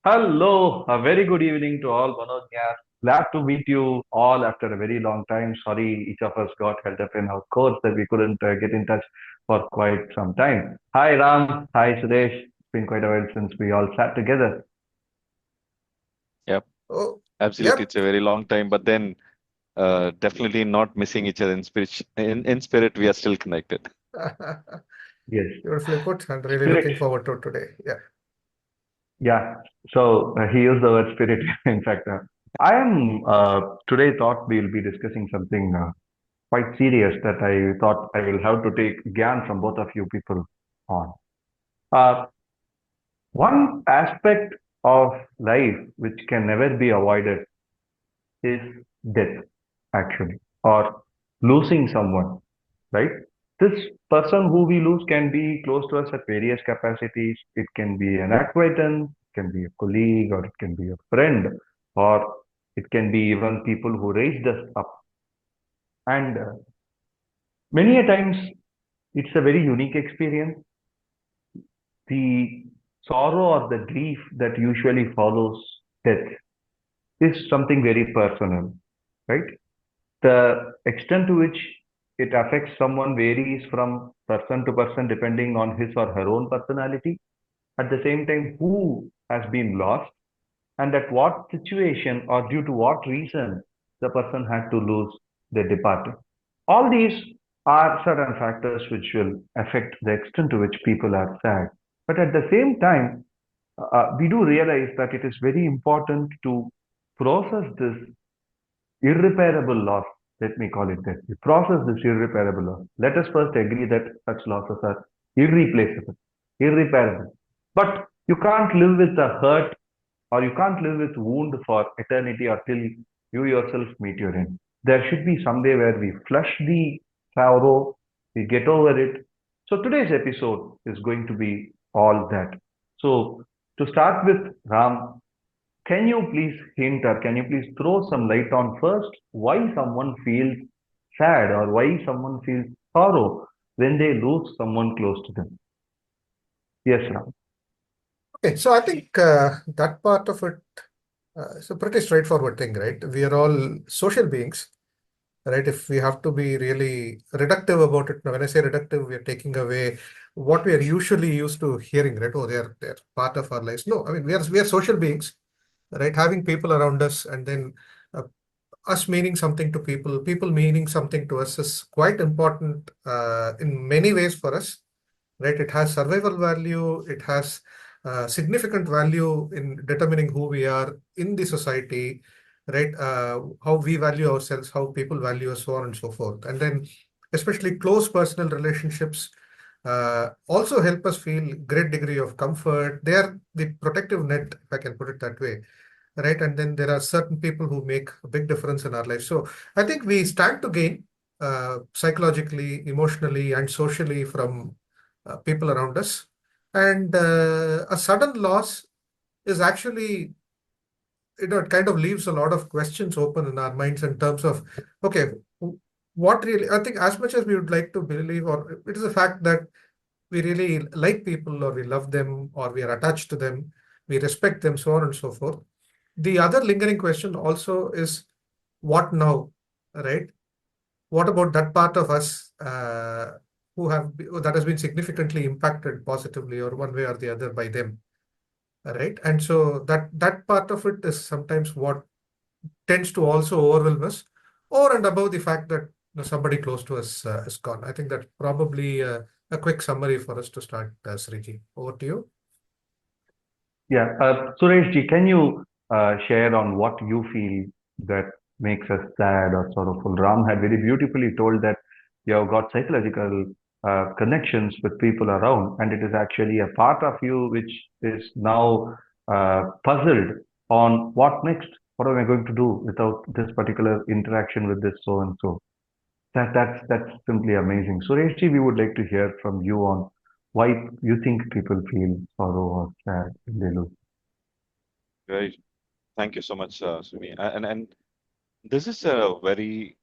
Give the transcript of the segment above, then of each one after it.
Hello, a very good evening to all. Manoj here. Glad to meet you all after a very long time. Sorry, each of us got held up in our course that we couldn't get in touch for quite some time. Hi, Ram. Hi, Sudesh. It's been quite a while since we all sat together. Yep, Oh, absolutely. yep. It's a very long time, but then definitely not missing each other in spirit. In spirit, we are still connected. Yes, Beautifully put, and really spirit. looking forward to today. Yeah. Yeah. So he used the word spirit. In fact, I am today thought we'll be discussing something quite serious that I thought I will have to take Gyan from both of you people on. Uh, One aspect of life which can never be avoided is death, actually, or losing someone, right? This person who we lose can be close to us at various capacities. It can be an acquaintance, it can be a colleague, or it can be a friend, or it can be even people who raised us up. And many a times it's a very unique experience. The sorrow or the grief that usually follows death is something very personal, right? The extent to which it affects someone varies from person to person depending on his or her own personality. At the same time, who has been lost and at what situation or due to what reason the person had to lose their departed. All these are certain factors which will affect the extent to which people are sad. But at the same time, we do realize that it is very important to process this irreparable loss. Let me call it that. We process this irreparable loss. Let us first agree that such losses are irreplaceable, irreparable. But you can't live with the hurt or you can't live with wound for eternity or till you yourself meet your end. There should be some day where we flush the sorrow, we get over it. So today's episode is going to be all that. So to start with, Ram, can you please hint or can you please throw some light on first why someone feels sad or why someone feels sorrow when they lose someone close to them? Yes, Ram. Okay, so I think that part of it is a pretty straightforward thing, right? We are all social beings, right? If we have to be really reductive about it, now when I say reductive, we are taking away what we are usually used to hearing, right? Oh, they're part of our lives. No, I mean we are social beings, right? Having people around us, and then uh, us meaning something to people, people meaning something to us is quite important in many ways for us, right? It has survival value, it has significant value in determining who we are in the society, right? How we value ourselves, how people value us, so on and so forth. And then, especially close personal relationships also help us feel great degree of comfort. They are the protective net, if I can put it that way, right? And then there are certain people who make a big difference in our life. So I think we stand to gain psychologically, emotionally, and socially from people around us. And a sudden loss is actually, it kind of leaves a lot of questions open in our minds in terms of, okay, what really, I think as much as we would like to believe, or it is a fact that we really like people or we love them or we are attached to them, we respect them, so on and so forth. The other lingering question also is what now, right? What about that part of us that has been significantly impacted positively or one way or the other by them, right? And so that part of it is sometimes what tends to also overwhelm us, over and above the fact that somebody close to us is gone. I think that's probably a quick summary for us to start, Sriji. Over to you. Yeah, Suresh ji, can you share on what you feel that makes us sad or sorrowful? Ram had very beautifully told that you have got psychological connections with people around, and it is actually a part of you which is now puzzled on what next. What am I going to do without this particular interaction with this so and so? That's simply amazing. Suresh ji, we would like to hear from you on why you think people feel sorrow or sad when they lose. Very, thank you so much, Sumi. And this is a very,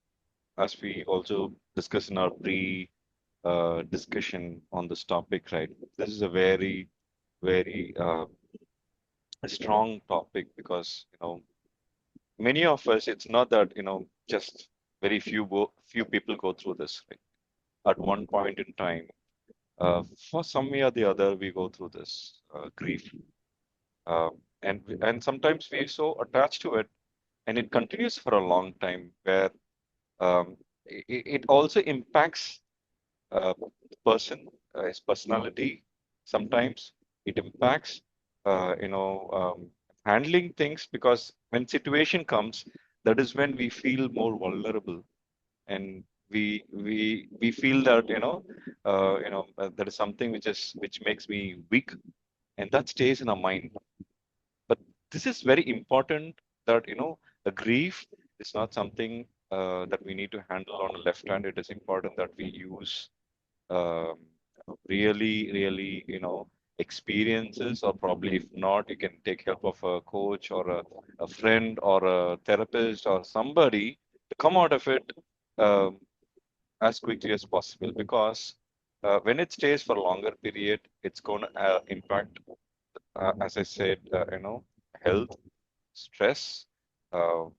as we also discussed in our pre discussion on this topic, right? This is a very, very a strong topic because, many of us, it's not that, just very few people go through this, right? At one point in time, for some way or the other, we go through this grief. And sometimes we're so attached to it, and it continues for a long time, where it also impacts the person, his personality. Sometimes it impacts, handling things, because when situation comes, that is when we feel more vulnerable, and we feel that, that is something which makes me weak, and that stays in our mind. But this is very important, that, the grief is not something that we need to handle on the left hand. It is important that we use um, really, really, experiences, or probably if not, you can take help of a coach or a friend or a therapist or somebody to come out of it um, as quickly as possible. Because when it stays for a longer period, it's going to impact, as I said, health, stress,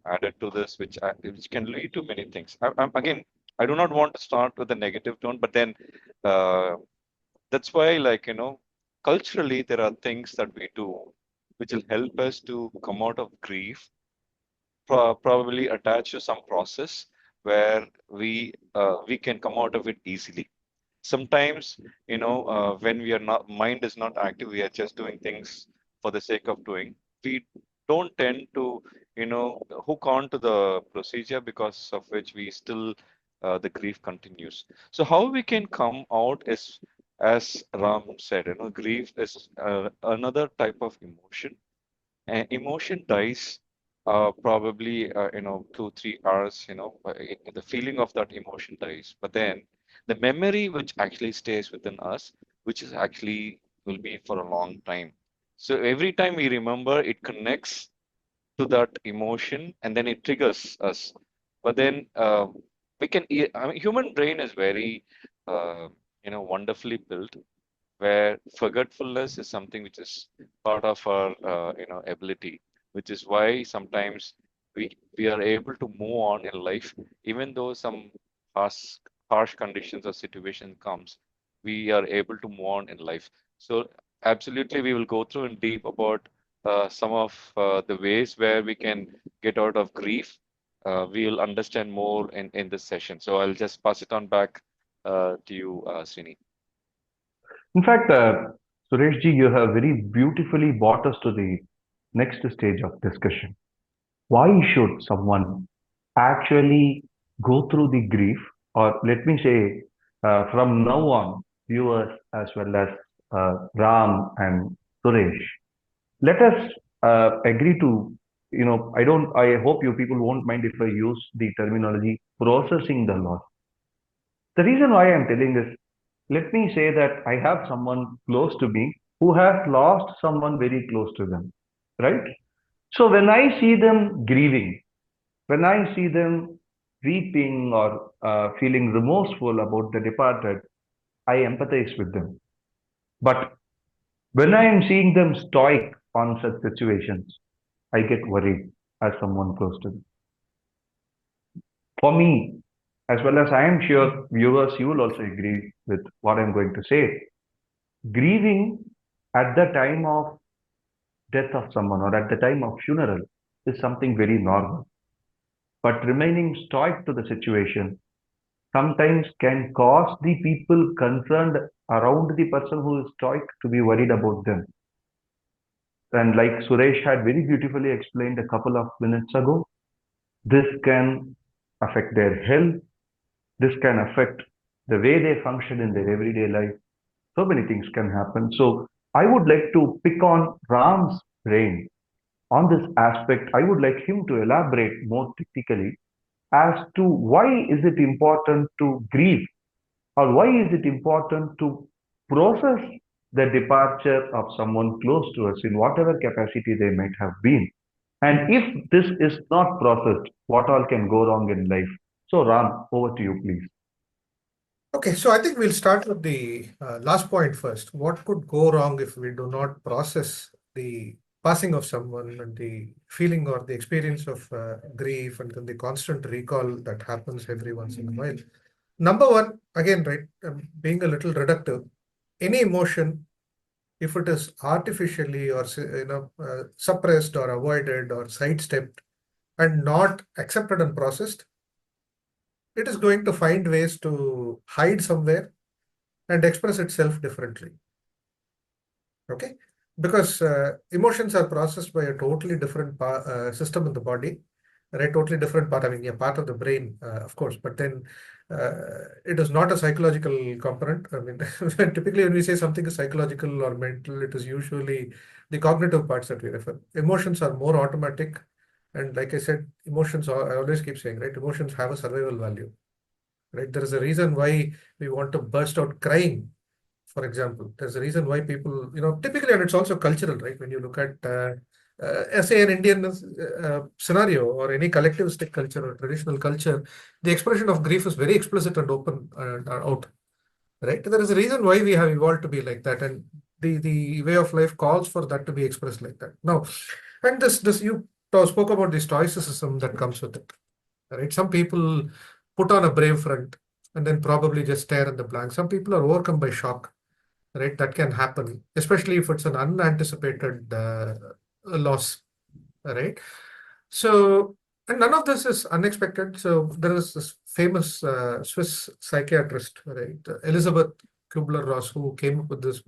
added to this, which can lead to many things. Again, I do not want to start with a negative tone, but then uh, that's why, like, culturally, there are things that we do which will help us to come out of grief, probably attach to some process where we can come out of it easily. Sometimes, when we are not, mind is not active, we are just doing things for the sake of doing. We don't tend to, hook on to the procedure, because of which we still, the grief continues. So how we can come out is, as Ram said, grief is another type of emotion. Emotion dies probably 2-3 hours. The feeling of that emotion dies, but then the memory which actually stays within us, which is actually will be for a long time. So every time we remember, it connects to that emotion, and then it triggers us. But then I mean, human brain is very wonderfully built, where forgetfulness is something which is part of our ability, which is why sometimes we are able to move on in life, even though some harsh harsh conditions or situation comes, we are able to move on in life. So absolutely, we will go through in deep about some of the ways where we can get out of grief. We will understand more in this session. So I'll just pass it on back to you, Srini. In fact, Sureshji, you have very beautifully brought us to the next stage of discussion. Why should someone actually go through the grief? Or let me say, from now on, viewers as well as Ram and Suresh, let us agree to, I hope you people won't mind if I use the terminology processing the loss. The reason why I'm telling this, let me say that I have someone close to me who has lost someone very close to them, right? So when I see them grieving, when I see them weeping or feeling remorseful about the departed, I empathize with them. But when I am seeing them stoic on such situations, I get worried as someone close to them. For me, as well as I am sure viewers, you will also agree with what I'm going to say. Grieving at the time of death of someone or at the time of funeral is something very normal. But remaining stoic to the situation sometimes can cause the people concerned around the person who is stoic to be worried about them. And like Suresh had very beautifully explained a couple of minutes ago, this can affect their health, this can affect the way they function in their everyday life. So many things can happen. So I would like to pick on Ram's brain on this aspect. I would like him to elaborate more technically as to why is it important to grieve, or why is it important to process the departure of someone close to us in whatever capacity they might have been. And if this is not processed, what all can go wrong in life? So, Ram, over to you, please. Okay, so I think we'll start with the last point first. What could go wrong if we do not process the passing of someone and the feeling or the experience of grief and then the constant recall that happens every once in a while. Number one, again, right, being a little reductive, any emotion, if it is artificially or suppressed or avoided or sidestepped and not accepted and processed, it is going to find ways to hide somewhere and express itself differently. Okay, because emotions are processed by a totally different system in the body, right? Totally different part. I mean, yeah, part of the brain, of course, but then it is not a psychological component. I mean, typically when we say something is psychological or mental, it is usually the cognitive parts that we refer. Emotions are more automatic, and like I said, emotions are, I always keep saying, right? Emotions have a survival value, right? There is a reason why we want to burst out crying, for example. There's a reason why people, typically, and it's also cultural, right? When you look at, say, an Indian scenario or any collectivistic culture or traditional culture, the expression of grief is very explicit and open and out, right? There is a reason why we have evolved to be like that, and the way of life calls for that to be expressed like that. Now, and this you spoke about the stoicism that comes with it, right? Some people put on a brave front and then probably just stare in the blank. Some people are overcome by shock, right? That can happen, especially if it's an unanticipated loss, right? So, and none of this is unexpected. So there is this famous Swiss psychiatrist, right, Elizabeth Kubler-Ross, who came up with this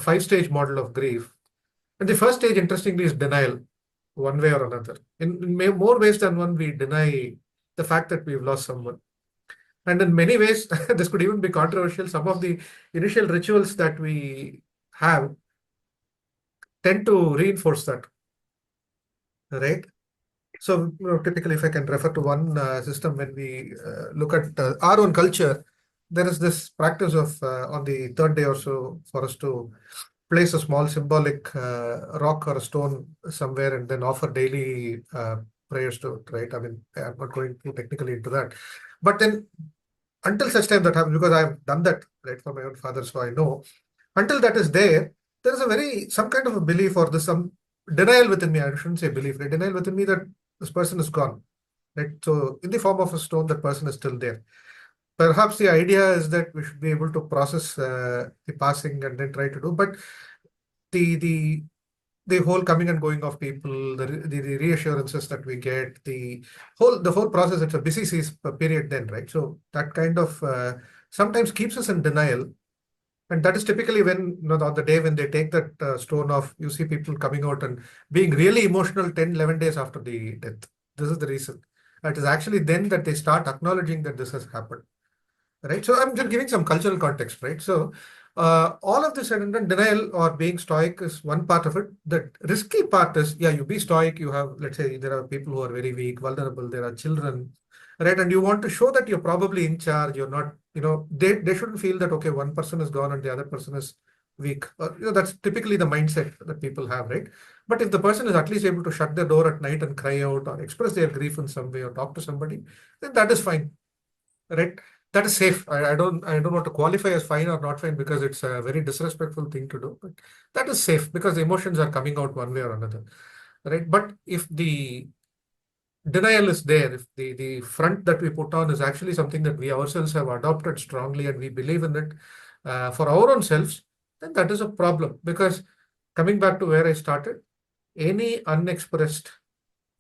five-stage model of grief. And the first stage, interestingly, is denial, one way or another. In more ways than one, we deny the fact that we've lost someone. And in many ways, this could even be controversial. Some of the initial rituals that we have tend to reinforce that, right? So, typically, if I can refer to one system, when we look at our own culture, there is this practice of on the third day or so for us to place a small symbolic rock or a stone somewhere and then offer daily prayers to it, right? I mean, I'm not going too technically into that. But then until such time that happens, because I've done that, right, for my own father, so I know, until that is there is a some kind of a belief or there's some denial within me. I shouldn't say belief, right? Denial within me that this person is gone, right? So in the form of a stone, that person is still there. Perhaps the idea is that we should be able to process the passing and then try to do, but the the the whole coming and going of people, the reassurances that we get, the whole process, it's a busy period then, right? So that kind of sometimes keeps us in denial. And that is typically when, on the day when they take that stone off, you see people coming out and being really emotional 10, 11 days after the death. This is the reason. It is actually then that they start acknowledging that this has happened, right? So I'm just giving some cultural context, right? So all of this and then denial or being stoic is one part of it. The risky part is, yeah, you be stoic. You have, let's say, there are people who are very weak, vulnerable. There are children, right? And you want to show that you're probably in charge. You're not, they shouldn't feel that, okay, one person is gone and the other person is weak. That's typically the mindset that people have, right? But if the person is at least able to shut their door at night and cry out or express their grief in some way or talk to somebody, then that is fine, right? That is safe. I don't want to qualify as fine or not fine because it's a very disrespectful thing to do, but that is safe because the emotions are coming out one way or another, right? But if the denial is there, if the front that we put on is actually something that we ourselves have adopted strongly and we believe in it for our own selves, then that is a problem. Because coming back to where I started, any unexpressed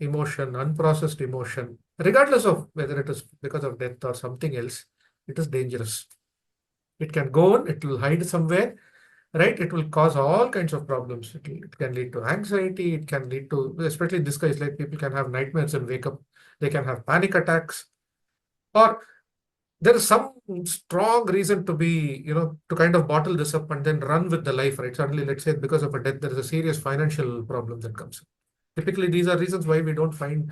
emotion, unprocessed emotion, regardless of whether it is because of death or something else, it is dangerous. It can go on, it will hide somewhere, right? It will cause all kinds of problems. It can lead to anxiety, it can lead to, especially in this case, like people can have nightmares and wake up, they can have panic attacks, or there is some strong reason to be, to kind of bottle this up and then run with the life, right? Suddenly, let's say because of a death, there is a serious financial problem that comes. Typically, these are reasons why we don't find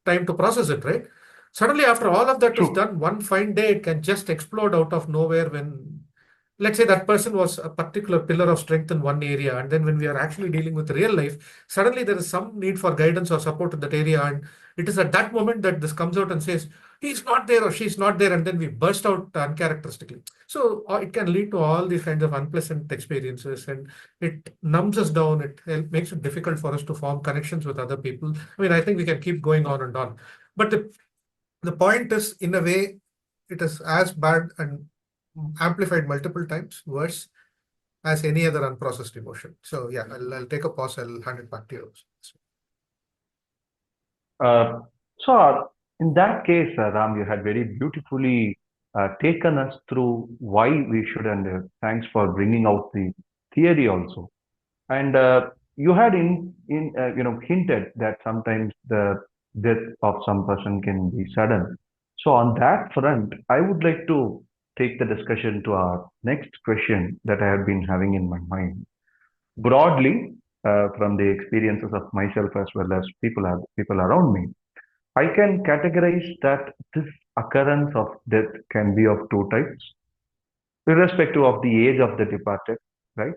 time to process it, right? Suddenly, after all of that is True. done, one fine day, it can just explode out of nowhere when, let's say, that person was a particular pillar of strength in one area. And then when we are actually dealing with real life, suddenly there is some need for guidance or support in that area. And It is at that moment that this comes out and says, he's not there or she's not there, and then we burst out uncharacteristically. So it can lead to all these kinds of unpleasant experiences, and it numbs us down. It makes it difficult for us to form connections with other people. I mean, I think we can keep going on and on. But the point is, in a way, it is as bad and amplified multiple times worse as any other unprocessed emotion. So yeah, I'll take a pause. I'll hand it back to you. Uh, so, in that case, Ram, you had very beautifully taken us through why we should, and thanks for bringing out the theory also. And you had hinted that sometimes the death of some person can be sudden. So on that front, I would like to take the discussion to our next question that I have been having in my mind. Broadly, from the experiences of myself as well as people around me, I can categorize that this occurrence of death can be of two types, irrespective of the age of the departed, right?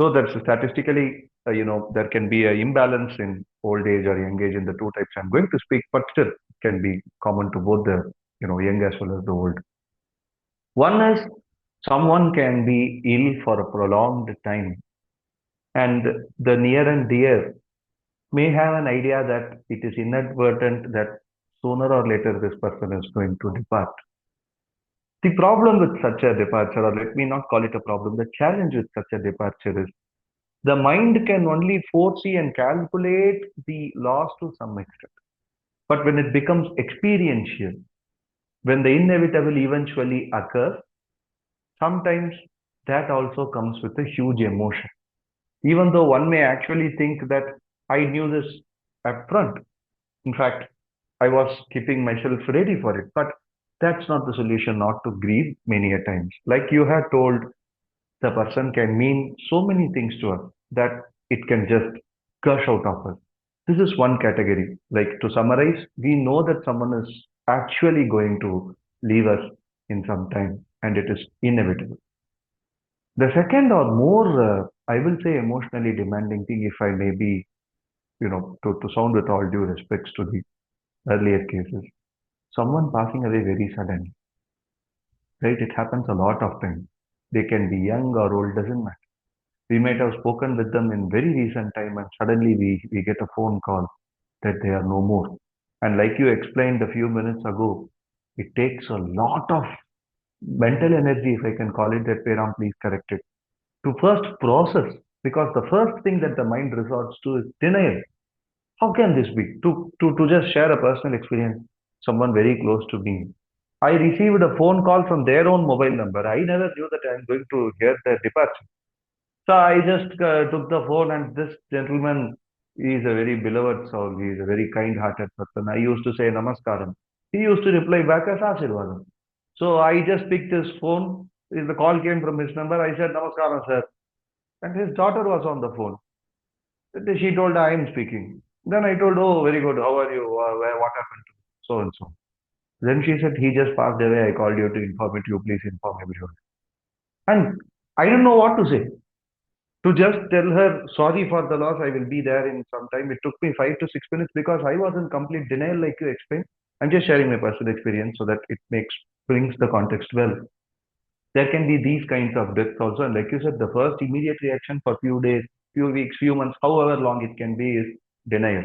So that statistically, there can be an imbalance in old age or young age in the two types I'm going to speak, but still it can be common to both the young as well as the old. One is someone can be ill for a prolonged time, and the near and dear may have an idea that it is inadvertent that sooner or later this person is going to depart. The problem with such a departure, or let me not call it a problem, the challenge with such a departure is the mind can only foresee and calculate the loss to some extent. But when it becomes experiential, when the inevitable eventually occurs, sometimes that also comes with a huge emotion. Even though one may actually think that I knew this up front. In fact, I was keeping myself ready for it. But that's not the solution not to grieve many a times. Like you had told, the person can mean so many things to us that it can just gush out of us. This is one category. Like to summarize, we know that someone is actually going to leave us in some time and it is inevitable. The second or more, I will say, emotionally demanding thing, if I may be, to sound with all due respects to the earlier cases, someone passing away very suddenly, right? It happens a lot of times. They can be young or old, doesn't matter. We might have spoken with them in very recent time and suddenly we get a phone call that they are no more. And like you explained a few minutes ago, it takes a lot of mental energy, if I can call it that way, Ram, please correct it, to first process. Because the first thing that the mind resorts to is denial. How can this be? To just share a personal experience, someone very close to me. I received a phone call from their own mobile number. I never knew that I'm going to hear their departure. So I just took the phone, and this gentleman is a very beloved soul. He is a very kind-hearted person. I used to say Namaskaram. He used to reply back as Ashirvadam. So I just picked his phone. The call came from his number. I said Namaskaram, sir. And his daughter was on the phone. She told I am speaking. Then I told, oh, very good. How are you? What happened to so and so? Then she said, he just passed away. I called you to inform it. You please inform everyone. And I don't know what to say. To just tell her, sorry for the loss, I will be there in some time. It took me 5 to 6 minutes because I was in complete denial, like you explained. I'm just sharing my personal experience so that it brings the context well. There can be these kinds of deaths also. And like you said, the first immediate reaction for few days, few weeks, few months, however long it can be, is denial.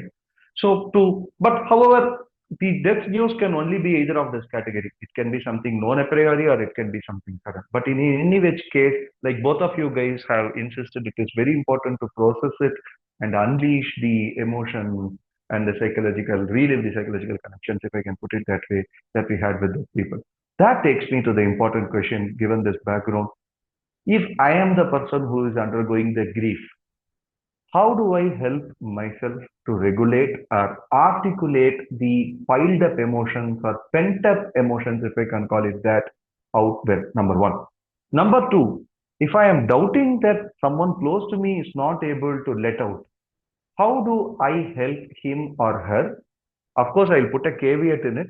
But however, the death news can only be either of this category. It can be something known a priori or it can be something sudden. But in any which case, like both of you guys have insisted, it is very important to process it and unleash the emotion and relive the psychological connections, if I can put it that way, that we had with those people. That takes me to the important question, given this background. If I am the person who is undergoing the grief, how do I help myself to regulate or articulate the piled up emotions or pent up emotions, if I can call it that, out there? Number one. Number two, if I am doubting that someone close to me is not able to let out, how do I help him or her? Of course, I'll put a caveat in it.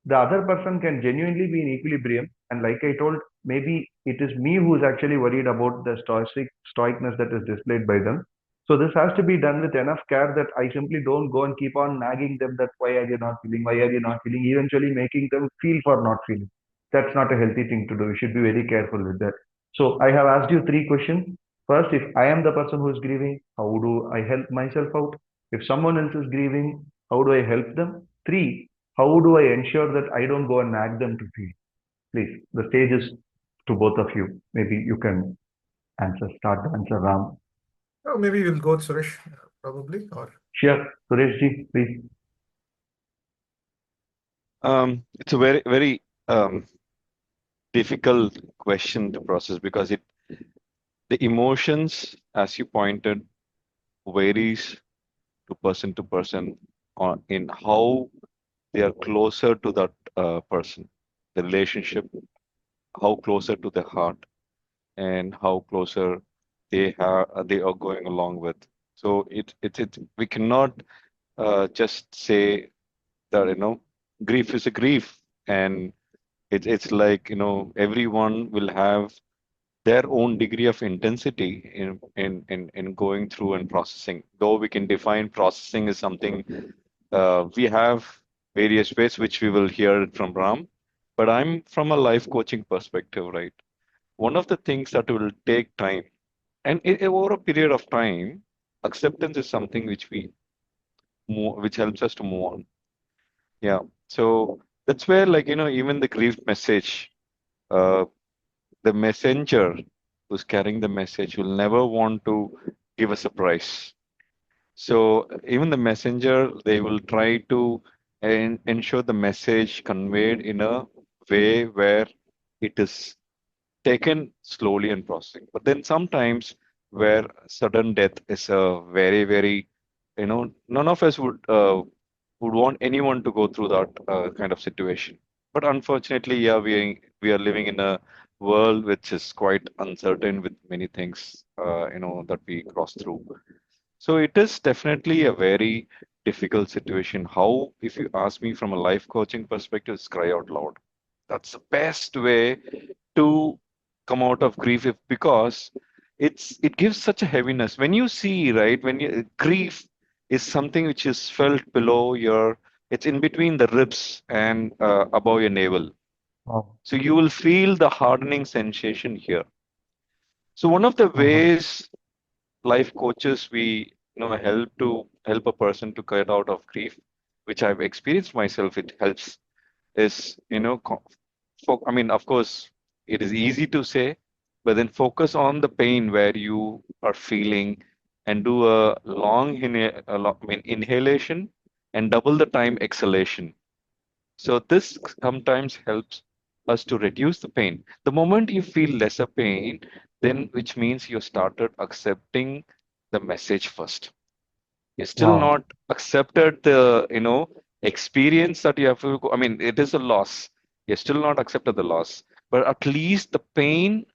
The other person can genuinely be in equilibrium, and like I told, maybe it is me who is actually worried about the stoicness that is displayed by them. So this has to be done with enough care that I simply don't go and keep on nagging them that why are you not feeling, why are you not feeling, eventually making them feel for not feeling. That's not a healthy thing to do. You should be very careful with that. So I have asked you three questions. First, if I am the person who is grieving, how do I help myself out? If someone else is grieving, how do I help them? Three, how do I ensure that I don't go and nag them to feel? Please, the stage is to both of you. Maybe you can start the answer, Ram. Oh, maybe we'll go with Suresh, probably, or Sure, Sureshji, please. It's a very, very difficult question to process because the emotions, as you pointed, varies to person on in how they are closer to that person, the relationship, how closer to the heart, and how closer they are going along with. So it we cannot just say that grief is a grief, and it's like everyone will have their own degree of intensity in going through and processing. Though we can define processing as something we have various ways which we will hear it from Ram, but I'm from a life coaching perspective, right? One of the things that will take time, and over a period of time, acceptance is something which which helps us to move on. Yeah. So that's where, like, even the grief message, uh, the messenger who's carrying the message will never want to give a surprise. So even the messenger, they will try to ensure the message conveyed in a way where it is taken slowly and processing. But then sometimes where sudden death is a very, very, none of us would want anyone to go through that kind of situation. But unfortunately, yeah, we are living in a world which is quite uncertain with many things, that we cross through. So it is definitely a very difficult situation. How, if you ask me from a life coaching perspective, is cry out loud. That's the best way to come out of grief because it gives such a heaviness. When you see, right, when you grief is something which is felt below your, it's in between the ribs and above your navel. Wow. So you will feel the hardening sensation here. So one of the Mhm. ways life coaches we help a person to get out of grief, which I've experienced myself, it helps is I mean, of course, it is easy to say, but then focus on the pain where you are feeling and do a I mean, inhalation and double the time exhalation. So this sometimes helps us to reduce the pain. The moment you feel lesser pain, then which means you started accepting the message first. You still Wow. not accepted the experience that you have to go. I mean, it is a loss. You still not accepted the loss, but at least the pain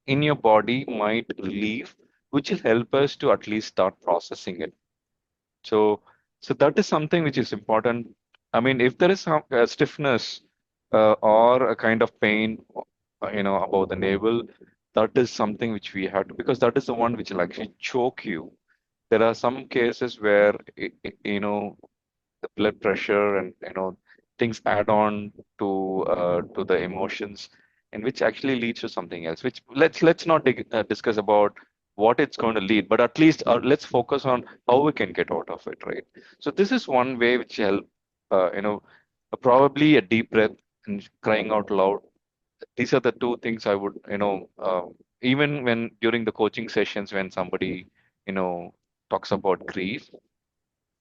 in your body might relieve, which will help us to at least start processing it. So, so that is something which is important. I mean, if there is some stiffness or a kind of pain, above the navel, that is something which we have to, because that is the one which will actually choke you. There are some cases where, the blood pressure and things add on to the emotions, and which actually leads to something else, which let's not discuss about what it's going to lead, but at least let's focus on how we can get out of it, right? So this is one way which help, probably a deep breath and crying out loud. These are the two things I would, even when during the coaching sessions, when somebody you know talks about grief,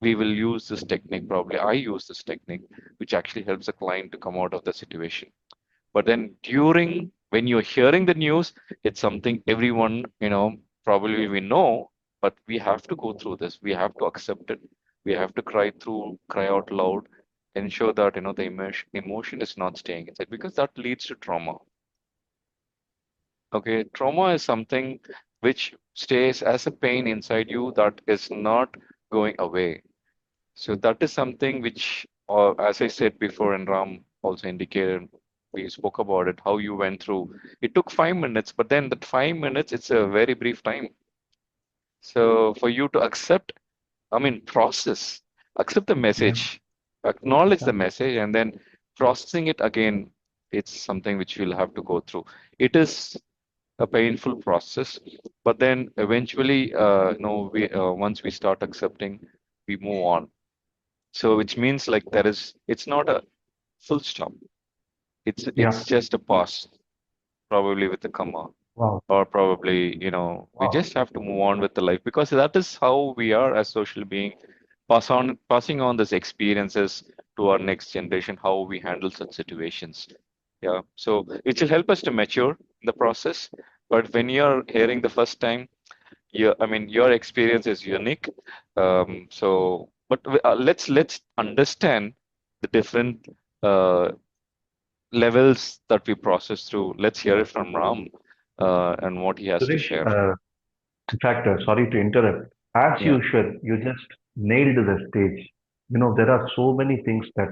we will use this technique. Probably I use this technique, which actually helps the client to come out of the situation. But then during, when you're hearing the news, it's something everyone, probably we know, but we have to go through this. We have to accept it. We have to cry out loud, ensure that the emotion is not staying inside, because that leads to trauma. Okay, trauma is something which stays as a pain inside you that is not going away. So that is something which, as I said before, and Ram also indicated, we spoke about it, how you went through. It took 5 minutes, but then that 5 minutes, it's a very brief time. So for you to accept, I mean, process, accept the Yeah. message, acknowledge Yeah. the message, and then processing it again, it's something which you'll have to go through. It is a painful process, but then eventually, we once we start accepting, we move on. So which means like it's not a full stop. It's Yeah. just a pause, probably with a comma, Wow. or probably, we Wow. just have to move on with the life because that is how we are as social being, passing on these experiences to our next generation, how we handle such situations. Yeah. So it will help us to mature in the process. But when you're hearing the first time, I mean, your experience is unique. Let's understand the different uh, levels that we process through. Let's hear it from Ram and what he has to Suresh, share. in fact, sorry to interrupt. As Yeah, usual, you just nailed the stage. There are so many things that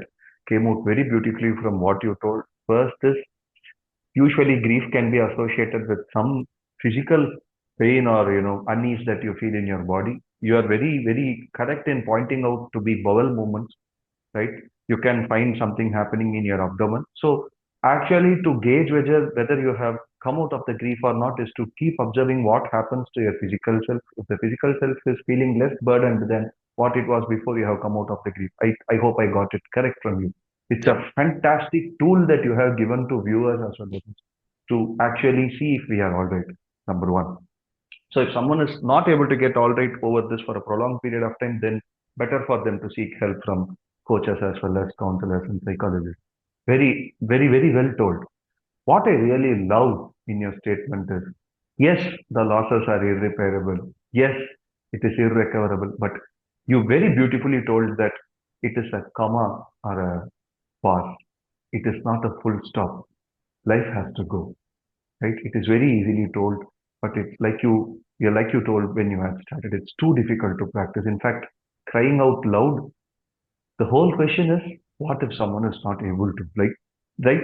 came out very beautifully from what you told. First is usually grief can be associated with some physical pain or unease that you feel in your body. You are very, very correct in pointing out to be bowel movements, right? You can find something happening in your abdomen. So actually to gauge whether you have come out of the grief or not is to keep observing what happens to your physical self. If the physical self is feeling less burdened than what it was before you have come out of the grief. I hope I got it correct from you. It's yeah, a fantastic tool that you have given to viewers as well to actually see if we are all right. Number one. So if someone is not able to get all right over this for a prolonged period of time, then better for them to seek help from coaches as well as counselors and psychologists. Very, very, very well told. What I really love in your statement is, yes, the losses are irreparable. Yes, it is irrecoverable. But you very beautifully told that it is a comma or a pause. It is not a full stop. Life has to go, right? It is very easily told, but it's like you told when you had started, it's too difficult to practice. In fact, crying out loud, the whole question is, what if someone is not able to, like, right?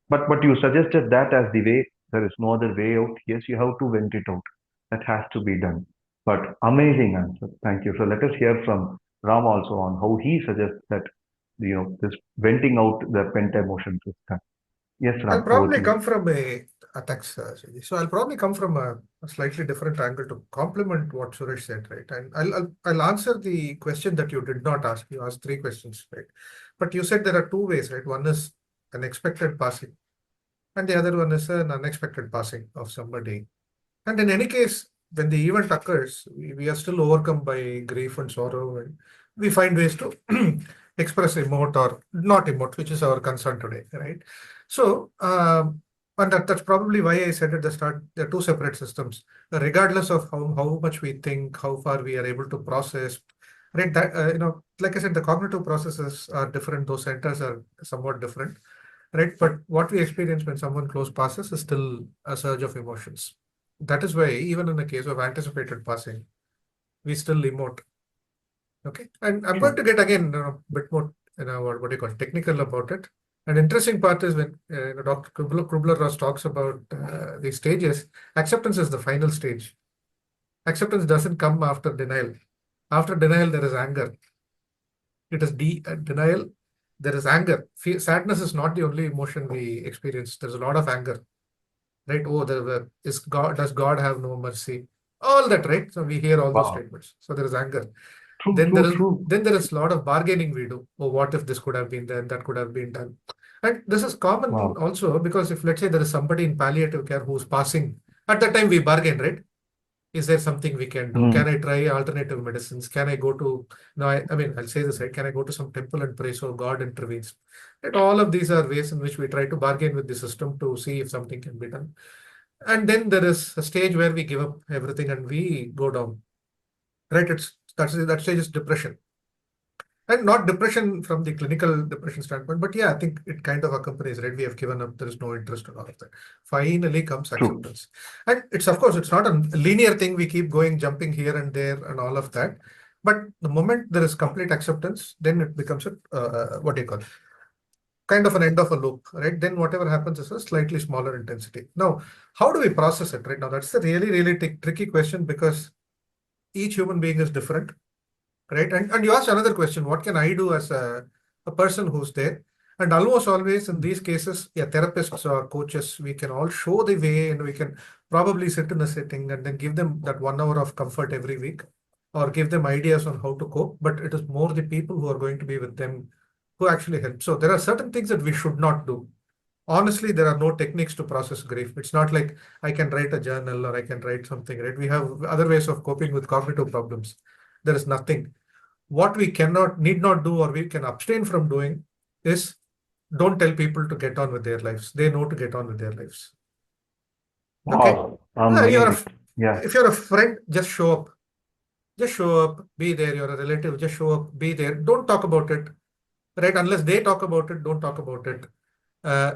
But you suggested that as the way, there is no other way out. Yes, you have to vent it out. That has to be done. But amazing answer. Thank you. So let us hear from Ram also on how he suggests that, this venting out the pent emotions is done. Yes, I'll Ram, over probably to you. come from thanks, Sridhi. So I'll probably come from a slightly different angle to complement what Suresh said, right? And I'll answer the question that you did not ask. You asked three questions, right? But you said there are two ways, right? One is an expected passing, and the other one is an unexpected passing of somebody. And in any case, when the event occurs, we are still overcome by grief and sorrow, and we find ways to express emote or not emote, which is our concern today, right? So, and that's probably why I said at the start, there are two separate systems, regardless of how much we think, how far we are able to process. Right, that like I said, the cognitive processes are different. Those centers are somewhat different, right? But what we experience when someone close passes is still a surge of emotions. That is why, even in the case of anticipated passing, we still emote. Okay. And I'm going Sure. to get again a bit more, what do you call it, technical about it. An interesting part is when Dr. Kubler-Ross talks about the stages, acceptance is the final stage. Acceptance doesn't come after denial. After denial, there is anger. It is denial. There is anger. Sadness is not the only emotion we experience. There's a lot of anger, right? Oh, is God, does God have no mercy? All that, right? So we hear all those Wow. statements. So there is anger. True, Then there true, is true. then there is a lot of bargaining we do. Oh, what if this could have been done? That could have been done. And this is common Wow. also because if let's say there is somebody in palliative care who's passing, at that time we bargain, right? Is there something we can do? Mm, Can I try alternative medicines? Can I go to, no, I mean, I'll say this, right? Can I go to some temple and pray so God intervenes? Right? All of these are ways in which we try to bargain with the system to see if something can be done. And then there is a stage where we give up everything and we go down, right? That stage is depression. And not depression from the clinical depression standpoint, but yeah, I think it kind of accompanies, right? We have given up, there is no interest in all of that. Finally comes true. acceptance. And it's, of course, it's not a linear thing. We keep going, jumping here and there and all of that. But the moment there is complete acceptance, then it becomes a, what do you call it? Kind of an end of a loop, right? Then whatever happens is a slightly smaller intensity. Now, how do we process it, right? Now, that's the really, really tricky question because each human being is different, right? And you asked another question, what can I do as a person who's there? And almost always in these cases, yeah, therapists or coaches, we can all show the way, and we can probably sit in a sitting and then give them that 1 hour of comfort every week, or give them ideas on how to cope. But it is more the people who are going to be with them who actually help. So there are certain things that we should not do. Honestly, there are no techniques to process grief. It's not like I can write a journal or I can write something, right? We have other ways of coping with cognitive problems. There is nothing. What we need not do, or we can abstain from doing, is don't tell people to get on with their lives. They know to get on with their lives. Okay? Wow, You're amazing. Yeah. if you're a friend, just show up. Just show up, be there. You're a relative, just show up, be there. Don't talk about it, right? Unless they talk about it, don't talk about it.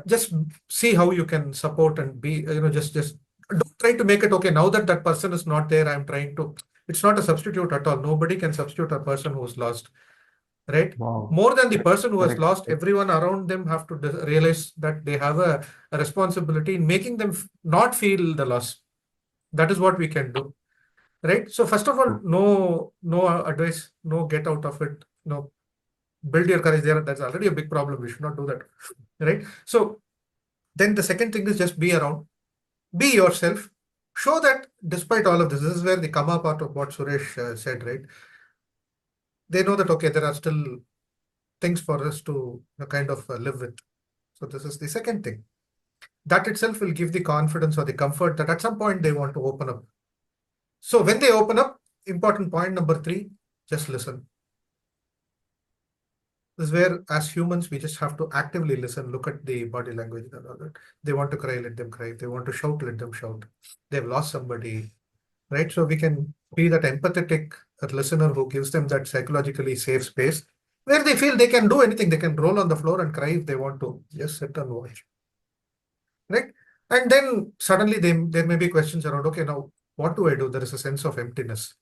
Just see how you can support and be, just don't try to make it okay. Now that that person is not there, I'm trying to. It's not a substitute at all. Nobody can substitute a person who's lost, right? Wow. More than the person who has Correct. lost, everyone around them have to realize that they have a responsibility in making them not feel the loss. That is what we can do, right? So first of all, True. no advice, no get out of it, no build your courage there. That's already a big problem. We should not do that, right? So then the second thing is just be around, be yourself, show that despite all of this is where the karma part of what Suresh said, right? They know that, okay, there are still things for us to kind of live with. So this is the second thing. That itself will give the confidence or the comfort that at some point they want to open up. So when they open up, important point number 3, just listen. This is where, as humans, we just have to actively listen, look at the body language and all that. They want to cry, let them cry. They want to shout, let them shout. They've lost somebody, right? So we can be that empathetic listener who gives them that psychologically safe space where they feel they can do anything. They can roll on the floor and cry if they want to. Just sit and watch, right? And then suddenly there may be questions around, okay, now what do I do? There is a sense of emptiness.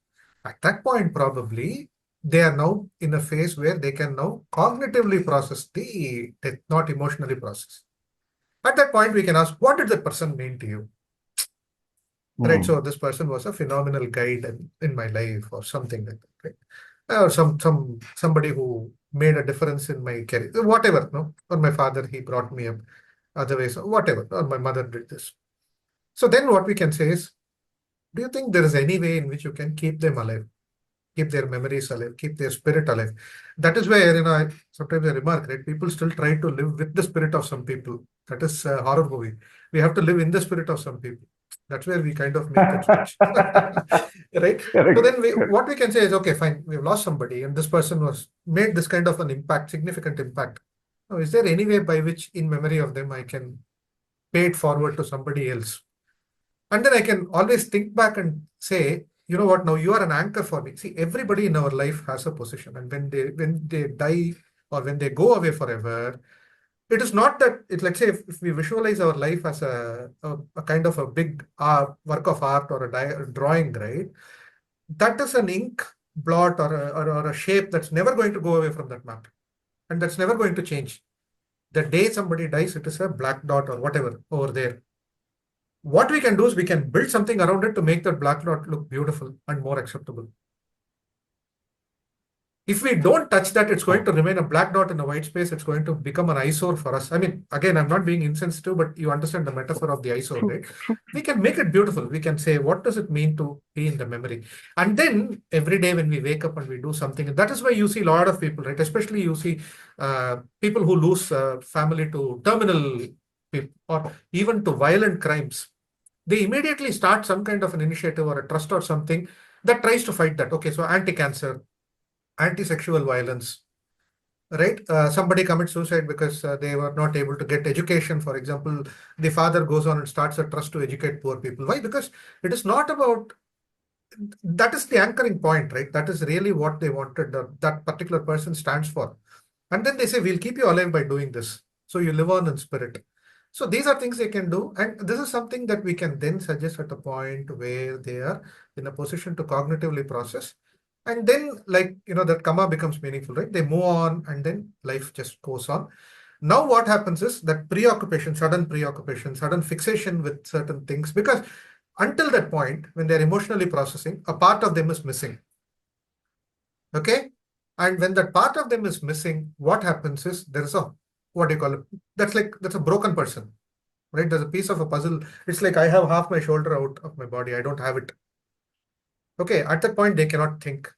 At that point, probably they are now in a phase where they can now cognitively process the death, not emotionally process. At that point, we can ask, what did that person mean to you? Right. So this person was a phenomenal guide in my life, or something like that, right? Or somebody who made a difference in my career, whatever, no? Or my father, he brought me up, otherwise, whatever, or my mother did this. So then what we can say is, do you think there is any way in which you can keep them alive, keep their memories alive, keep their spirit alive? That is where, sometimes I remark, right? People still try to live with the spirit of some people. That is a horror movie. We have to live in the spirit of some people. That's where we kind of make that switch, right? So Correct. then what we can say is, okay, fine, we've lost somebody, and this person was made this kind of an impact, significant impact. Now, is there any way by which, in memory of them, I can pay it forward to somebody else? And then I can always think back and say, you know what, now you are an anchor for me. See, everybody in our life has a position, and when they die or when they go away forever, it is not that let's say if we visualize our life as a kind of a big work of art or a drawing, right? That is an ink blot or a shape that's never going to go away from that map, and that's never going to change. The day somebody dies, it is a black dot or whatever over there. What we can do is we can build something around it to make that black dot look beautiful and more acceptable. If we don't touch that, it's going to remain a black dot in a white space. It's going to become an eyesore for us. I mean, again, I'm not being insensitive, but you understand the metaphor of the eyesore, True. right? We can make it beautiful. We can say, what does it mean to be in the memory? And then every day when we wake up and we do something, that is why you see a lot of people, right? Especially you see people who lose family to terminal people or even to violent crimes. They immediately start some kind of an initiative or a trust or something that tries to fight that. Okay, so anti-cancer, anti-sexual violence, right? Somebody commits suicide because they were not able to get education. For example, the father goes on and starts a trust to educate poor people. Why? Because it is not about, that is the anchoring point, right? That is really what they wanted, that particular person stands for. And then they say, we'll keep you alive by doing this. So you live on in spirit. So these are things they can do. And this is something that we can then suggest at a point where they are in a position to cognitively process. And then, like, that karma becomes meaningful, right? They move on and then life just goes on. Now, what happens is that sudden preoccupation, sudden fixation with certain things, because until that point, when they're emotionally processing, a part of them is missing. Okay? And when that part of them is missing, what happens is there is a, what do you call it? That's a broken person, right? There's a piece of a puzzle. It's like I have half my shoulder out of my body. I don't have it. Okay, at that point, they cannot think.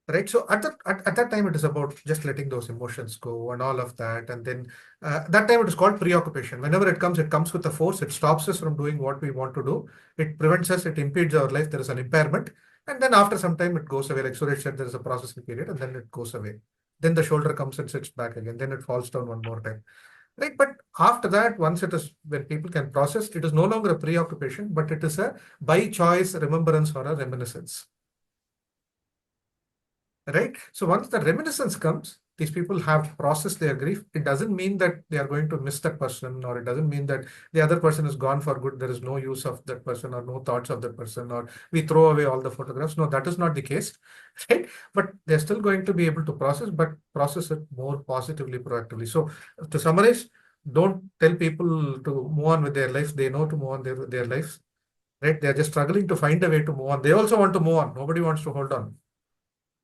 Right. So at that time, it is about just letting those emotions go and all of that. And then that time it is called preoccupation. Whenever it comes with a force. It stops us from doing what we want to do. It prevents us, it impedes our life. There is an impairment. And then after some time, it goes away. Like Suresh said, there is a processing period and then it goes away. Then the shoulder comes and sits back again. Then it falls down one more time. Right. But after that, once it is, when people can process, it is no longer a preoccupation, but it is a by choice remembrance or a reminiscence. Right? So once the reminiscence comes, these people have processed their grief. It doesn't mean that they are going to miss that person, or it doesn't mean that the other person is gone for good. There is no use of that person or no thoughts of that person, or we throw away all the photographs. No, that is not the case, right? But they're still going to be able to process, but process it more positively, proactively. So to summarize, don't tell people to move on with their life. They know to move on their lives, right? They're just struggling to find a way to move on. They also want to move on. Nobody wants to hold on.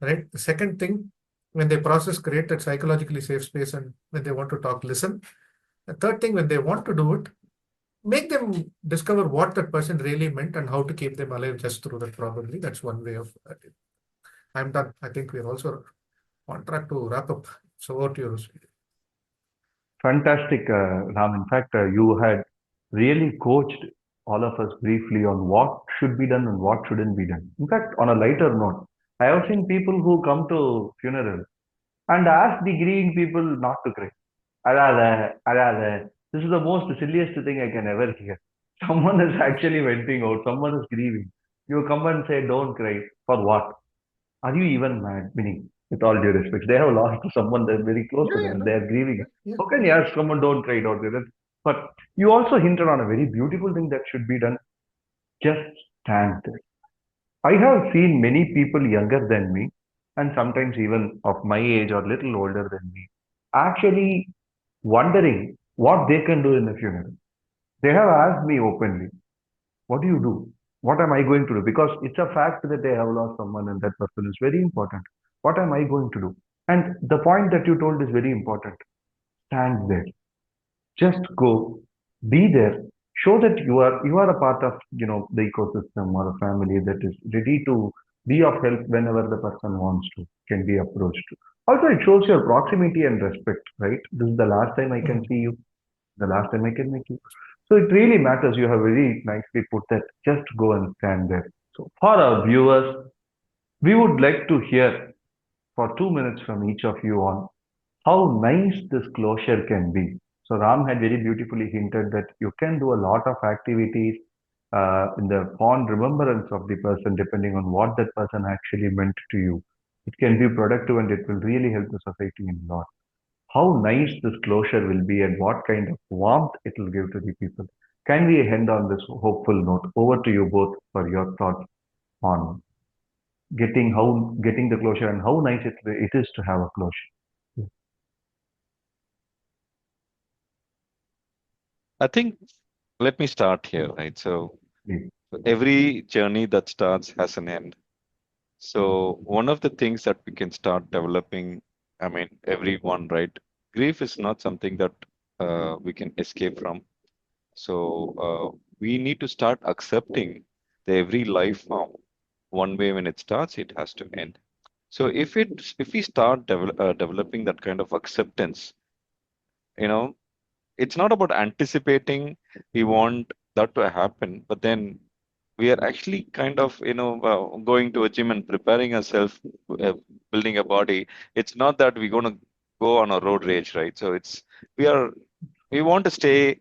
Right. The second thing, when they process, create that psychologically safe space, and when they want to talk, listen. The third thing, when they want to do it, make them discover what that person really meant and how to keep them alive just through that. Probably that's one way of. I'm done. I think we're also on track to wrap up. So over to you, Rosie. Fantastic, Ram. In fact, you had really coached all of us briefly on what should be done and what shouldn't be done. In fact, on a lighter note, I have seen people who come to funerals and ask the grieving people not to cry. Alada, alada. This is the most silliest thing I can ever hear. Someone is actually venting out, someone is grieving. You come and say, don't cry. For what? Are you even mad? Meaning, with all due respect, they have lost someone that's very close Yeah, to them yeah, and no. they are grieving. Yeah, How can you ask someone, don't cry, don't cry? But you also hinted on a very beautiful thing that should be done. Just stand there. I have seen many people younger than me, and sometimes even of my age or little older than me, actually wondering what they can do in the funeral. They have asked me openly, what do you do? What am I going to do? Because it's a fact that they have lost someone and that person is very important. What am I going to do? And the point that you told is very important. Stand there. Just go, be there. Show that you are a part of the ecosystem or a family that is ready to be of help whenever the person wants to, can be approached. Also, it shows your proximity and respect, right? This is the last time I can mm, see you, the last time I can make you. So it really matters. You have very nicely put that. Just go and stand there. So for our viewers, we would like to hear for 2 minutes from each of you on how nice this closure can be. So Ram had very beautifully hinted that you can do a lot of activities in the fond remembrance of the person, depending on what that person actually meant to you. It can be productive and it will really help the society in a lot. How nice this closure will be and what kind of warmth it will give to the people. Can we end on this hopeful note? Over to you both for your thoughts on getting the closure and how nice it is to have a closure. I think let me start here, right? So Please. every journey that starts has an end. So one of the things that we can start developing, I mean, everyone, right? Grief is not something that we can escape from. So we need to start accepting the every life form. One way when it starts, it has to end. So if we start developing that kind of acceptance, you know, it's not about anticipating we want that to happen, but then we are actually kind of going to a gym and preparing ourselves, uh, building a body. It's not that we're going to go on a road rage, right? So it's we are we want to stay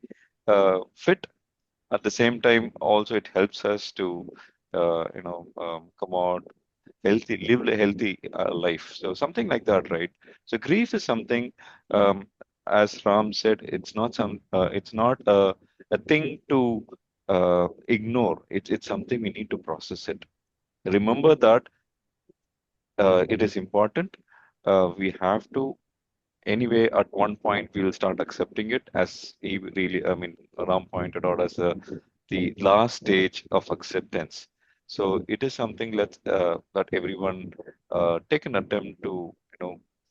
fit. At the same time also it helps us to come out healthy, live a healthy life. So something like that, right? So grief is something, um, as Ram said, it's not a thing to ignore. It's something we need to process it. Remember that it is important. We have to Anyway, at one point we'll start accepting it as he really, I mean, Ram pointed out as the last stage of acceptance. So it is something that everyone take an attempt to,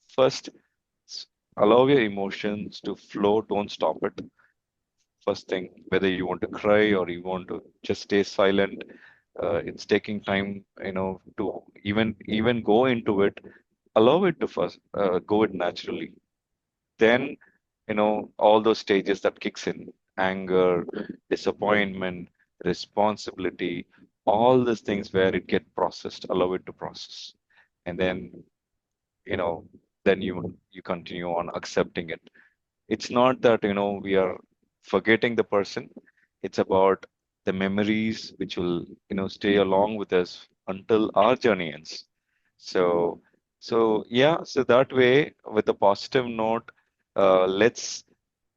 first s- allow your emotions to flow. Don't stop it. First thing, whether you want to cry or you want to just stay silent, it's taking time, to even go into it. Allow it to first go it naturally. Then, all those stages that kicks in, anger, disappointment, responsibility, all these things where it get processed, allow it to process. And then, you know, then you continue on accepting it. It's not that, we are forgetting the person. It's about the memories which will, stay along with us until our journey ends. So, yeah, so that way, with a positive note, let's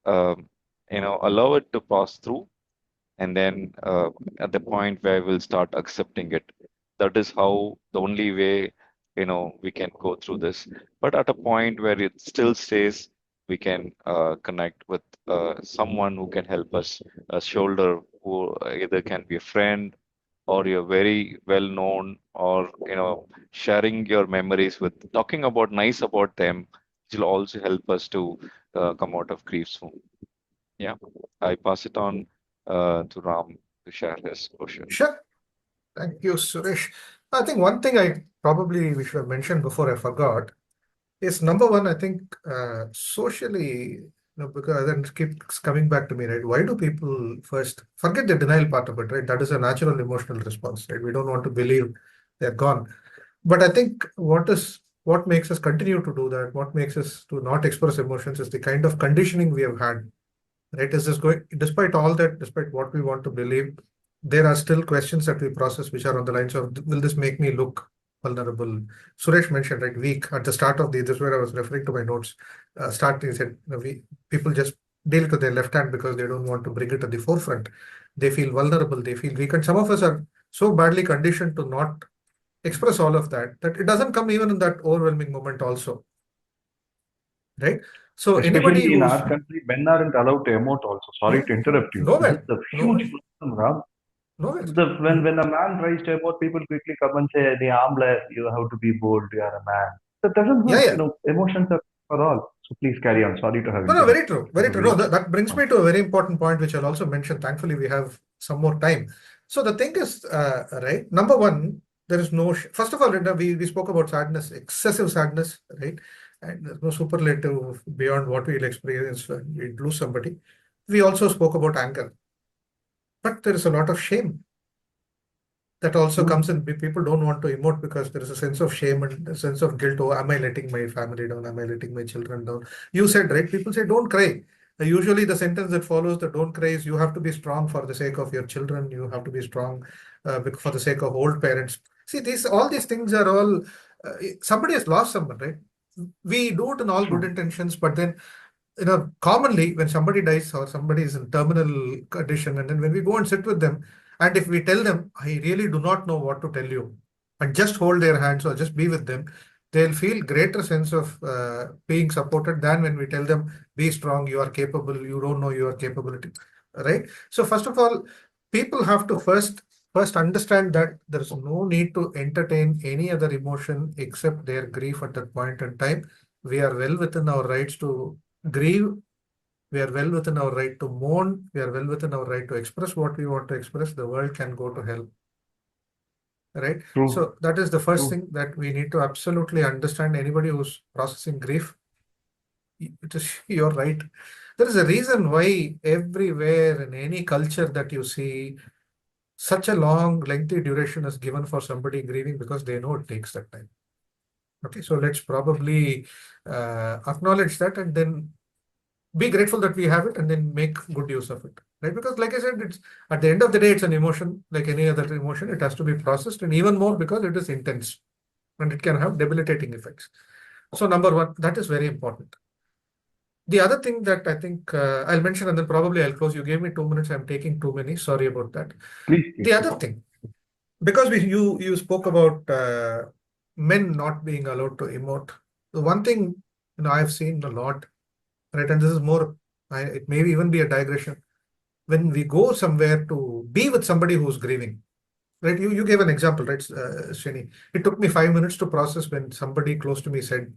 um, allow it to pass through, and then at the point where we'll start accepting it. That is how the only way, we can go through this. But at a point where it still stays, we can connect with someone who can help us, a shoulder who either can be a friend or you're very well known, or sharing your memories with, talking about nice about them, which will also help us to come out of grief soon. Yeah, I pass it on to Ram to share his question. Sure. Thank you, Suresh. I think one thing I probably we should have mentioned before I forgot is number one, I think socially, because then it keeps coming back to me, right? Why do people first forget the denial part of it, right? That is a natural emotional response, right? We don't want to believe they're gone. But I think what makes us continue to do that, what makes us to not express emotions is the kind of conditioning we have had, right? Is this going, despite all that, despite what we want to believe, there are still questions that we process which are on the lines of, will this make me look vulnerable? Suresh mentioned, right, weak at the start of this is where I was referring to my notes. Starting, he said, people just deal to their left hand because they don't want to bring it to the forefront. They feel vulnerable, they feel weak. And some of us are so badly conditioned to not express all of that, that it doesn't come even in that overwhelming moment also, right? So anybody Especially in who's, our country, men aren't allowed to emote also. Sorry yeah, to interrupt you. This is nowhere, the huge nowhere, problem, Ram. nowhere. When a man tries to emote, people quickly come and say, the armless, you have to be bold, you are a man. That doesn't Yeah, work. yeah. Emotions are for all. So please carry on. Sorry to have No, no, very interrupted. true. It Very was true. very No, important. that brings me to a very important point, which I'll also mention. Thankfully, we have some more time. So the thing is, right, number one, there is no, first of all, Linda, we spoke about sadness, excessive sadness, right? And there's no superlative beyond what we'll experience when we lose somebody. We also spoke about anger, but there is a lot of shame that also Hmm. comes in. People don't want to emote because there is a sense of shame and a sense of guilt. Oh, am I letting my family down? Am I letting my children down? You said, right? People say, don't cry. Usually, the sentence that follows the don't cry is you have to be strong for the sake of your children. You have to be strong for the sake of old parents. See, all these things are all, somebody has lost someone, right? We do it in all good True. intentions, but then commonly when somebody dies or somebody is in terminal condition, and then when we go and sit with them, and if we tell them, I really do not know what to tell you, and just hold their hands or just be with them, they'll feel greater sense of being supported than when we tell them, be strong, you are capable, you don't know your capability, right? So first of all, people have to first understand that there is no need to entertain any other emotion except their grief at that point in time. We are well within our rights to grieve. We are well within our right to mourn. We are well within our right to express what we want to express. The world can go to hell, right? True. So that is the first True. thing that we need to absolutely understand. Anybody who's processing grief, it is you're right. There is a reason why everywhere in any culture that you see, such a long, lengthy duration is given for somebody grieving because they know it takes that time. Okay, so let's probably acknowledge that and then be grateful that we have it and then make good use of it, right? Because like I said, it's at the end of the day, it's an emotion like any other emotion. It has to be processed, and even more because it is intense and it can have debilitating effects. So number one, that is very important. The other thing that I think I'll mention, and then probably I'll close. You gave me 2 minutes. I'm taking too many. Sorry about that. Please, The please. other thing, because you spoke about men not being allowed to emote. The one thing I've seen a lot, right? And this is more, it may even be a digression. When we go somewhere to be with somebody who's grieving, right? You gave an example, right, Shani? It took me 5 minutes to process when somebody close to me said,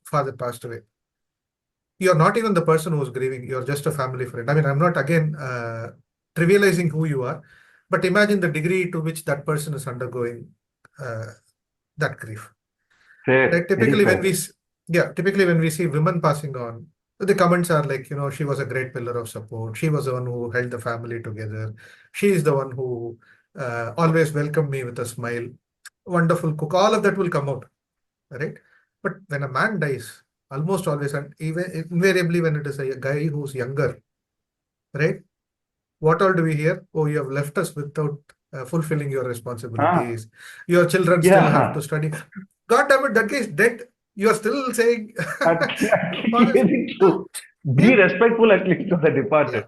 father passed away. You're not even the person who's grieving, you're just a family friend. I mean, I'm not again trivializing who you are, but imagine the degree to which that person is undergoing uh, that grief. Right? Fair, very fair. Typically when we see women passing on, the comments are like, she was a great pillar of support. She was the one who held the family together. She is the one who always welcomed me with a smile. Wonderful cook. All of that will come out, right? But when a man dies, almost always, and even invariably when it is a guy who's younger, right? What all do we hear? Oh, you have left us without fulfilling your Ah, responsibilities. Your children still have to yeah. study. God damn it, that guy is dead. You are still saying, Very no, true. Be yeah, respectful at least to the departed.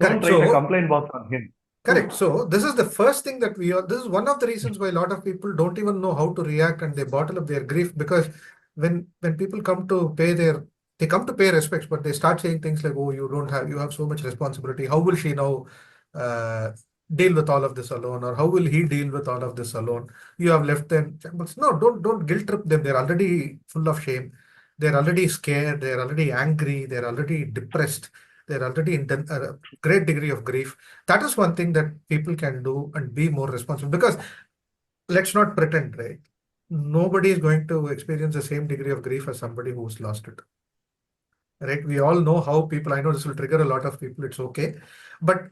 yeah, Don't correct. write a So complaint box on him. correct. So this is the first thing that we are. This is one of the reasons why a lot of people don't even know how to react and they bottle up their grief because when people come to pay they come to pay respects, but they start saying things like, "Oh, you have so much responsibility. How will she now uh, deal with all of this alone, or how will he deal with all of this alone? You have left them." But no, don't guilt trip them. They're already full of shame. They're already scared. They're already angry. They're already depressed. They're already in a great degree of grief. That is one thing that people can do and be more responsible because let's not pretend, right? Nobody is going to experience the same degree of grief as somebody who's lost it, right? We all know how people, I know this will trigger a lot of people, it's okay, but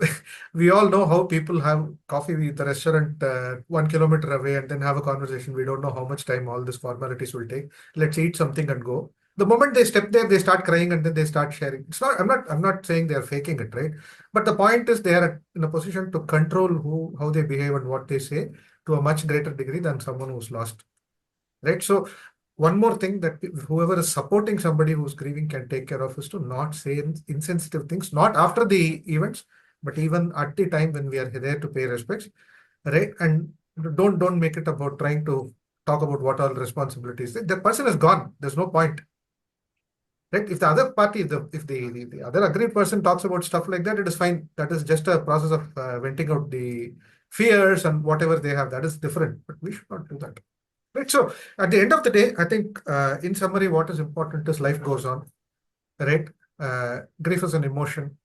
we all know how people have coffee with the restaurant 1 kilometer away and then have a conversation. We don't know how much time all these formalities will take. Let's eat something and go. The moment they step there, they start crying and then they start sharing. It's not, I'm not saying they're faking it, right? But the point is they are in a position to control how they behave and what they say to a much greater degree than someone who's lost, right? So one more thing that whoever is supporting somebody who's grieving can take care of is to not say insensitive things, not after the events, but even at the time when we are there to pay respects, right? And don't make it about trying to talk about what all responsibilities. The person is gone. There's no point, right? If the other party, if the other agreed person talks about stuff like that, it is fine. That is just a process of venting out the fears and whatever they have. That is different, but we should not do that. Right. So at the end of the day, I think in summary, what is important is life goes on, right? Grief is an emotion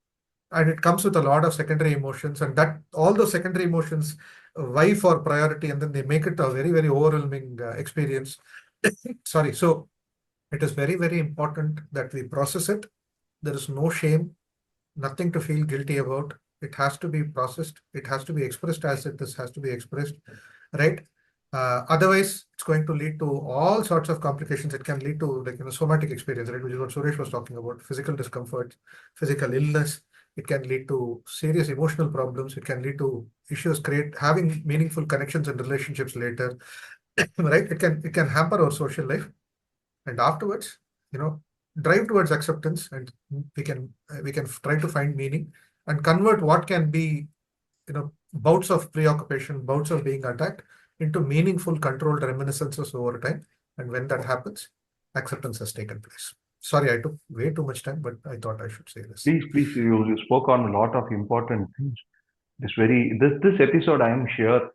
and it comes with a lot of secondary emotions, and that all those secondary emotions vie for priority and then they make it a very, very overwhelming experience. Sorry. So it is very, very important that we process it. There is no shame, nothing to feel guilty about. It has to be processed. It has to be expressed as it is, has to be expressed, right? Otherwise, it's going to lead to all sorts of complications. It can lead to like somatic experience, right? Which is what Suresh was talking about: physical discomfort, physical illness. It can lead to serious emotional problems. It can lead to issues create having meaningful connections and relationships later, right? It can hamper our social life, and afterwards, you know, drive towards acceptance, and we can try to find meaning and convert what can be bouts of preoccupation, bouts of being attacked into meaningful, controlled reminiscences over time. And when that happens, acceptance has taken place. Sorry, I took way too much time, but I thought I should say this. Please, you spoke on a lot of important things. This episode, I am sure,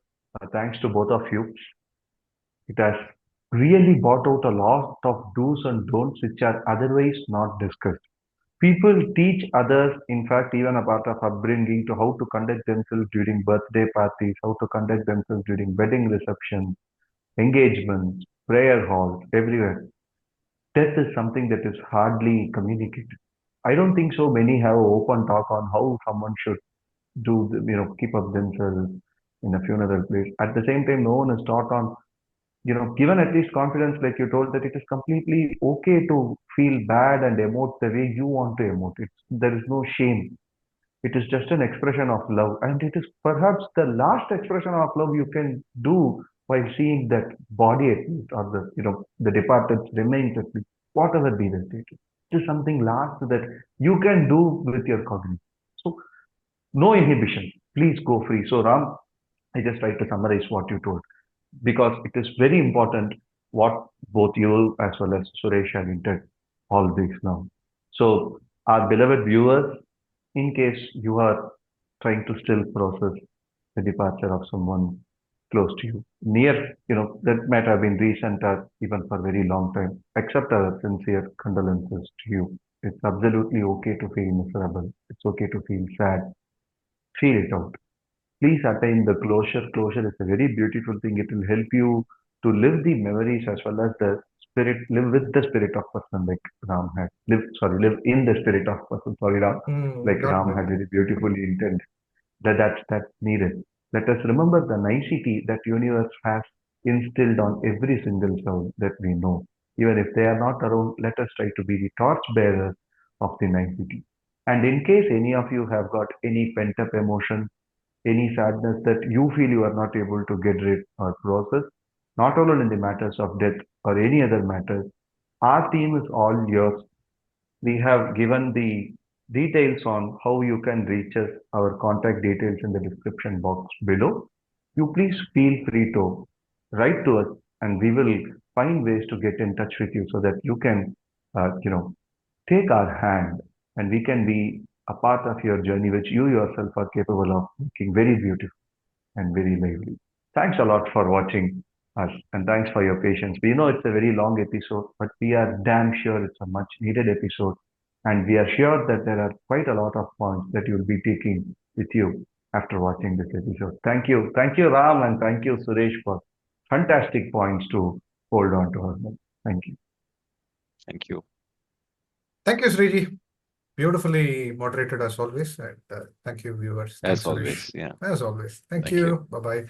thanks to both of you, it has really brought out a lot of do's and don'ts which are otherwise not discussed. People teach others, in fact, even a part of upbringing, to how to conduct themselves during birthday parties, how to conduct themselves during wedding receptions, engagements, prayer halls, everywhere. Death is something that is hardly communicated. I don't think so many have open talk on how someone should keep up themselves in a funeral place. At the same time, no one is taught on, given at least confidence, like you told, that it is completely okay to feel bad and emote the way you want to emote. There is no shame. It is just an expression of love, and it is perhaps the last expression of love you can do while seeing that body at least, or the departed remains at least, whatever be the state. It is something last that you can do with your cognition. So no inhibition. Please go free. So Ram, I just try to summarize what you told because it is very important. what both you as well as Suresh have hinted all this now. So, our beloved viewers, in case you are trying to still process the departure of someone close to you, near, that might have been recent or even for a very long time, accept our sincere condolences to you. It's absolutely okay to feel miserable. It's okay to feel sad. Feel it out. Please attain the closure. Closure is a very beautiful thing. It will help you to live the memories as well as the spirit, live with the spirit of person like Ram had. Live in the spirit of person. Sorry, Ram, like Got Ram it. had very beautifully intended. That's needed. Let us remember the nicety that universe has instilled on every single soul that we know. Even if they are not around, let us try to be the torch bearers of the nicety. And in case any of you have got any pent up emotion, any sadness that you feel you are not able to get rid or process, not only in the matters of death or any other matters, our team is all yours. We have given the details on how you can reach us, our contact details in the description box below. You please feel free to write to us and we will find ways to get in touch with you so that you can, take our hand and we can be a part of your journey, which you yourself are capable of making very beautiful and very lively. Thanks a lot for watching us and thanks for your patience. We know it's a very long episode, but we are damn sure it's a much needed episode. And we are sure that there are quite a lot of points that you'll be taking with you after watching this episode. Thank you. Thank you, Ram, and thank you, Suresh, for fantastic points to hold on to. Her. Thank you. Thank you. Thank you, Sriji. Beautifully moderated as always. And thank you, viewers. As Thanks, Suresh. always. Yeah. As always. Thank Thank you. you. Bye bye.